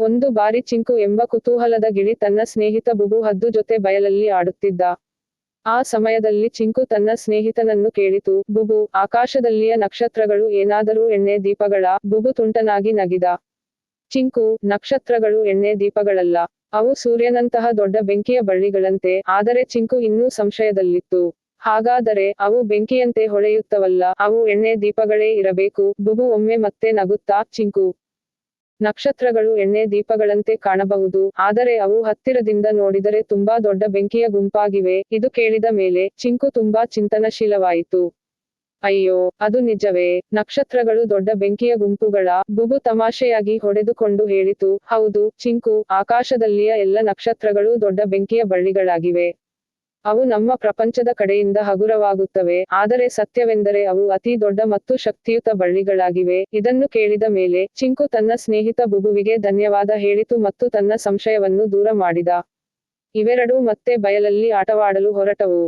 ಒಂದು ಬಾರಿ ಚಿಂಕು ಎಂಬ ಕುತೂಹಲದ ಗಿಳಿ ತನ್ನ ಸ್ನೇಹಿತ ಬುಬು ಹದ್ದು ಜೊತೆ ಬಯಲಲ್ಲಿ ಆಡುತ್ತಿದ್ದ. ಆ ಸಮಯದಲ್ಲಿ ಚಿಂಕು ತನ್ನ ಸ್ನೇಹಿತನನ್ನು ಕೇಳಿತು, ಬುಬು, ಆಕಾಶದಲ್ಲಿಯ ನಕ್ಷತ್ರಗಳು ಏನಾದರೂ ಎಣ್ಣೆ ದೀಪಗಳ? ಬುಬು ತುಂಟನಾಗಿ ನಗಿದ. ಚಿಂಕು, ನಕ್ಷತ್ರಗಳು ಎಣ್ಣೆ ದೀಪಗಳಲ್ಲ. ಅವು ಸೂರ್ಯನಂತಹ ದೊಡ್ಡ ಬೆಂಕಿಯ ಬಳ್ಳಿಗಳಂತೆ. ಆದರೆ ಚಿಂಕು ಇನ್ನೂ ಸಂಶಯದಲ್ಲಿತ್ತು. ಹಾಗಾದರೆ, ಅವು ಬೆಂಕಿಯಂತೆ ಹೊಳೆಯುತ್ತವಲ್ಲ, ಅವು ಎಣ್ಣೆ ದೀಪಗಳೇ ಇರಬೇಕು. ಬುಬು ಒಮ್ಮೆ ಮತ್ತೆ ನಗುತ್ತಾ, ಚಿಂಕು, ನಕ್ಷತ್ರಗಳು ಎಣ್ಣೆ ದೀಪಗಳಂತೆ ಕಾಣಬಹುದು, ಆದರೆ ಅವು ಹತ್ತಿರದಿಂದ ನೋಡಿದರೆ ತುಂಬಾ ದೊಡ್ಡ ಬೆಂಕಿಯ ಗುಂಪಾಗಿವೆ. ಇದು ಕೇಳಿದ ಮೇಲೆ, ಚಿಂಕು ತುಂಬಾ ಚಿಂತನಶೀಲವಾಯಿತು. ಅಯ್ಯೋ, ಅದು ನಿಜವೇ? ನಕ್ಷತ್ರಗಳು ದೊಡ್ಡ ಬೆಂಕಿಯ ಗುಂಪುಗಳ? ಬುಬು ತಮಾಷೆಯಾಗಿ ಹೊಡೆದುಕೊಂಡು ಹೇಳಿತು, ಹೌದು, ಚಿಂಕು, ಆಕಾಶದಲ್ಲಿಯ ಎಲ್ಲ ನಕ್ಷತ್ರಗಳೂ ದೊಡ್ಡ ಬೆಂಕಿಯ ಬಳ್ಳಿಗಳಾಗಿವೆ. ಅವು ನಮ್ಮ ಪ್ರಪಂಚದ ಕಡೆಯಿಂದ ಹಗುರವಾಗುತ್ತವೆ, ಆದರೆ ಸತ್ಯವೆಂದರೆ ಅವು ಅತಿ ದೊಡ್ಡ ಮತ್ತು ಶಕ್ತಿಯುತ ಬಳ್ಳಿಗಳಾಗಿವೆ. ಇದನ್ನು ಕೇಳಿದ ಮೇಲೆ, ಚಿಂಕು ತನ್ನ ಸ್ನೇಹಿತ ಬುಬುವಿಗೆ ಧನ್ಯವಾದ ಹೇಳಿತು ಮತ್ತು ತನ್ನ ಸಂಶಯವನ್ನು ದೂರ ಮಾಡಿದ. ಇವೆರಡೂ ಮತ್ತೆ ಬಯಲಲ್ಲಿ ಆಟವಾಡಲು ಹೊರಟವು.